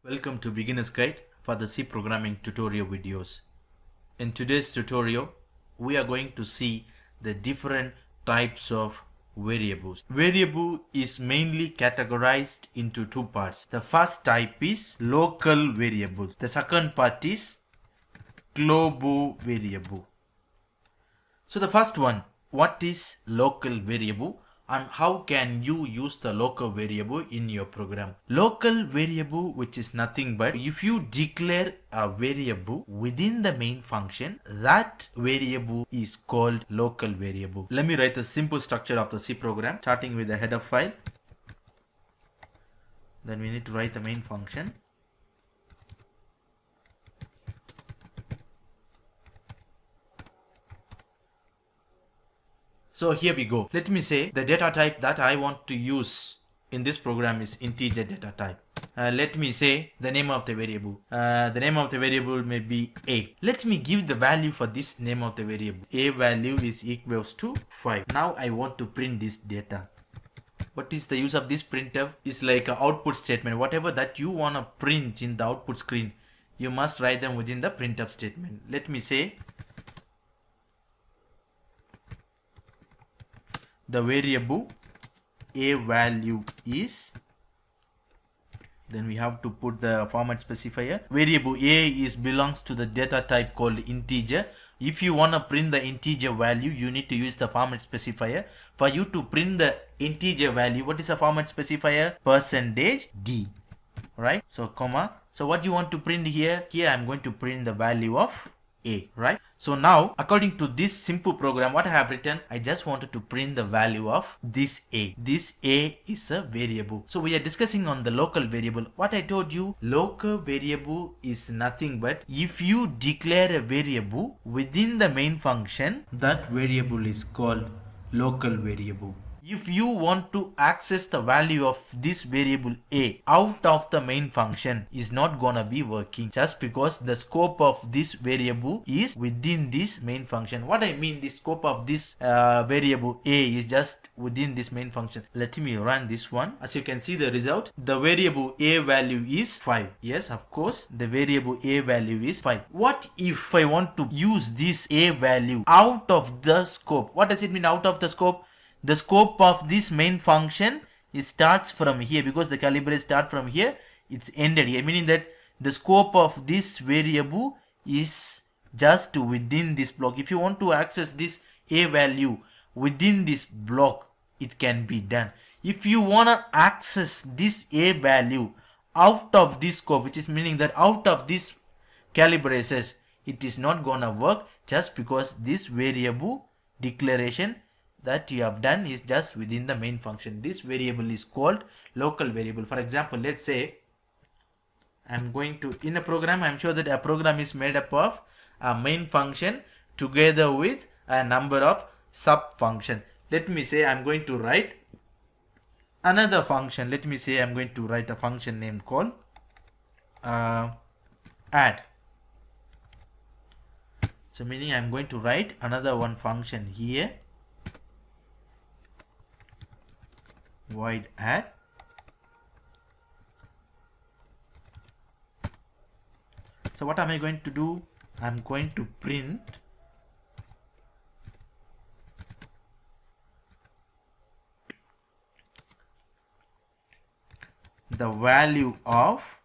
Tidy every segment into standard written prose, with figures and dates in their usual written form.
Welcome to Beginner's Guide for the C programming tutorial videos. In today's tutorial, we are going to see the different types of variables. Variable is mainly categorized into two parts. The first type is local variables. The second part is global variable. So the first one, what is local variable and how can you use the local variable in your program? Local variable, which is nothing but if you declare a variable within the main function, that variable is called local variable. Let me write the simple structure of the C program, starting with the header file. Then we need to write the main function. So here we go. Let me say the data type that I want to use in this program is integer data type. Let me say the name of the variable. The name of the variable may be A. Let me give the value for this name of the variable. A value is equals to 5. Now I want to print this data. What is the use of this printf? Is like an output statement. Whatever that you want to print in the output screen, you must write them within the printf statement. Let me say the variable a value is, then we have to put the format specifier. Variable a belongs to the data type called integer. If you want to print the integer value, you need to use the format specifier. For you to print the integer value, what is a format specifier? %d, right? So comma. So what you want to print here? Here I'm going to print the value of a, right? So now, according to this simple program, what I have written, I just wanted to print the value of this a. This a is a variable. So we are discussing on the local variable. What I told you, local variable is nothing but if you declare a variable within the main function, that variable is called local variable. If you want to access the value of this variable a out of the main function, is not gonna be working, just because the scope of this variable is within this main function. What I mean, the scope of this variable a is just within this main function. Let me run this one. As you can see the result, the variable a value is 5. Yes, of course, the variable a value is 5. What if I want to use this a value out of the scope? What does it mean out of the scope? The scope of this main function, it starts from here, because the calibrate start from here, it's ended here, meaning that the scope of this variable is just within this block. If you want to access this a value within this block, it can be done. If you want to access this a value out of this scope, which is meaning that out of this calibrations, it is not gonna work, just because this variable declaration that you have done is just within the main function. This variable is called local variable. For example, let's say I'm going to, in a program, I'm sure that a program is made up of a main function together with a number of sub function. Let me say I'm going to write another function. Let me say I'm going to write a function name called add. So meaning I'm going to write another one function here, void add. So what am I going to do? I'm going to print the value of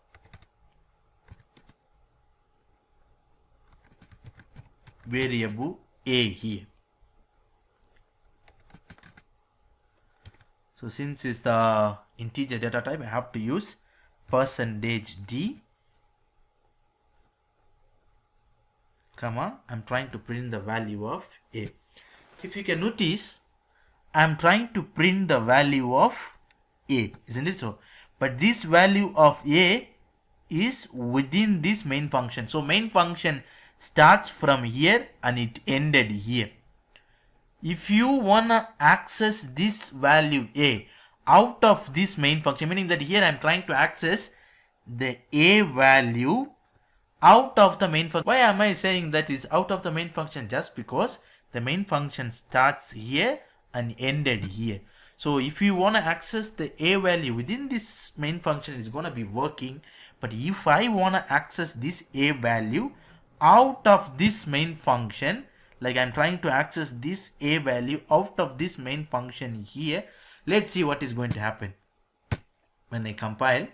variable a here. So since it's the integer data type, I have to use %d, comma, I'm trying to print the value of a. If you can notice, I'm trying to print the value of a, isn't it so? But this value of a is within this main function. So main function starts from here and it ended here. If you wanna access this value a out of this main function, meaning that here I'm trying to access the a value out of the main function. Why am I saying that is out of the main function? Just because the main function starts here and ended here. So if you want to access the a value within this main function, is going to be working, But if I want to access this a value out of this main function, like I'm trying to access this a value out of this main function here, let's see what is going to happen. When I compile,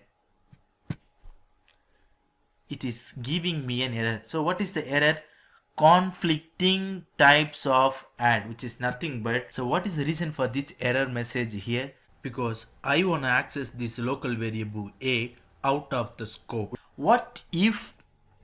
it is giving me an error. So what is the error? Conflicting types of add, which is nothing but, so what is the reason for this error message here? Because I want to access this local variable a out of the scope. What if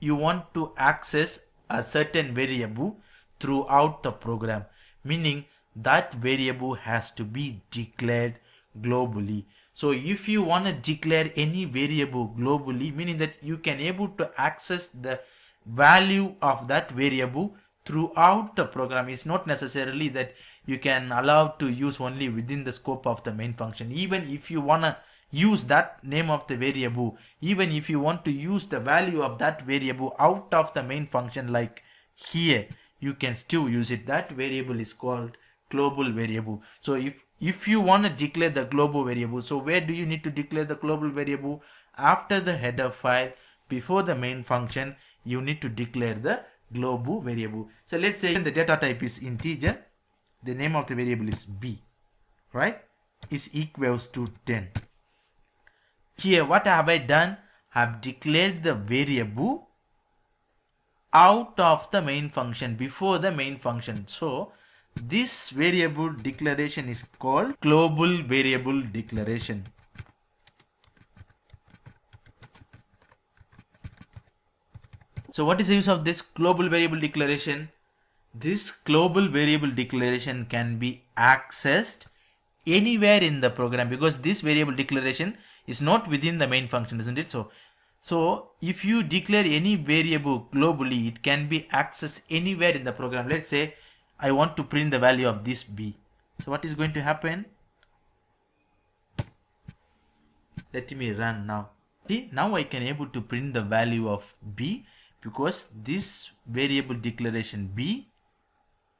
you want to access a certain variable throughout the program, meaning that variable has to be declared globally. So if you want to declare any variable globally, meaning that you can able to access the value of that variable throughout the program. It's not necessarily that you can allow to use only within the scope of the main function. Even if you want to use that name of the variable, even if you want to use the value of that variable out of the main function, like here, you can still use it. That variable is called global variable. So if you want to declare the global variable, so where do you need to declare the global variable? After the header file, before the main function, you need to declare the global variable. So let's say the data type is integer, the name of the variable is b, right, is equals to 10. Here what have I done? I have declared the variable out of the main function, before the main function. So this variable declaration is called global variable declaration. So what is the use of this global variable declaration? This global variable declaration can be accessed anywhere in the program, because this variable declaration is not within the main function, isn't it? So if you declare any variable globally, it can be accessed anywhere in the program. Let's say I want to print the value of this b. So what is going to happen? Let me run now. See, now I can able to print the value of b, because this variable declaration b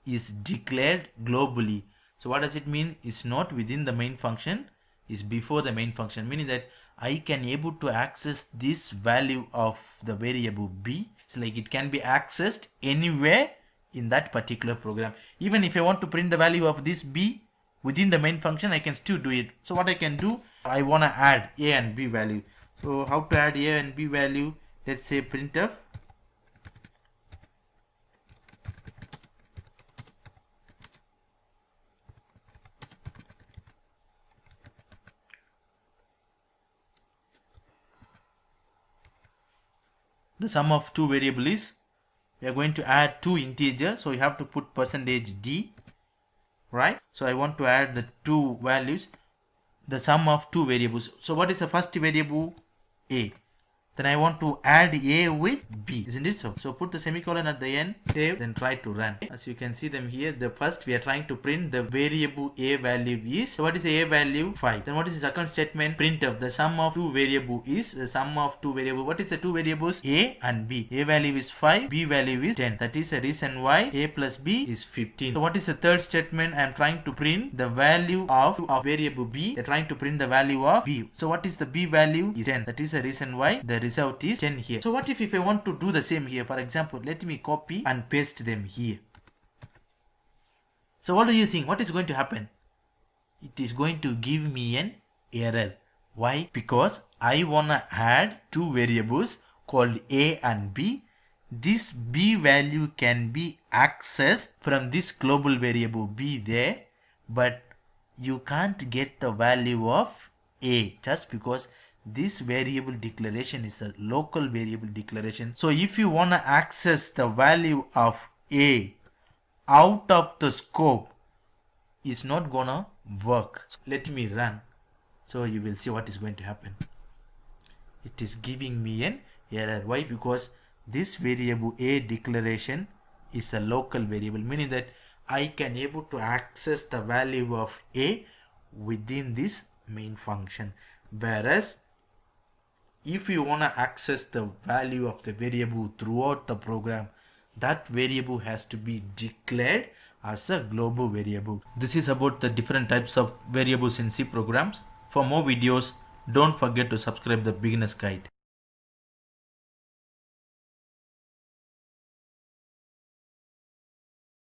is declared globally. So what does it mean? It's not within the main function, it's before the main function, meaning that I can able to access this value of the variable b. It's like it can be accessed anywhere in that particular program. Even if I want to print the value of this b within the main function, I can still do it. So what I can do, I want to add a and b value. So how to add a and b value? Let's say printf the sum of two variables is, we are going to add two integers, so you have to put %d, right? So I want to add the two values, the sum of two variables. So what is the first variable? A. Then I want to add a with b, isn't it so? So put the semicolon at the end, save, then try to run. As you can see them here, the first we are trying to print the variable a value is, so what is the a value? 5. Then what is the second statement? Printf, the sum of two variable is, the sum of two variable. What is the two variables? A and b. A value is 5, b value is 10. That is the reason why a plus b is 15. So what is the third statement? I am trying to print the value of variable b. They are trying to print the value of b. So what is the b value? Is 10. That is the reason why the result is 10 here. So what if I want to do the same here? For example, let me copy and paste them here. So what do you think? What is going to happen? It is going to give me an error. Why? Because I want to add two variables called a and b. This b value can be accessed from this global variable b there, but you can't get the value of a, just because this variable declaration is a local variable declaration. So if you want to access the value of a out of the scope, it's not gonna work. So let me run, so you will see what is going to happen. It is giving me an error. Why? Because this variable a declaration is a local variable, meaning that I can able to access the value of a within this main function. Whereas if you want to access the value of the variable throughout the program, that variable has to be declared as a global variable. This is about the different types of variables in C programs. For more videos, don't forget to subscribe the beginner's guide.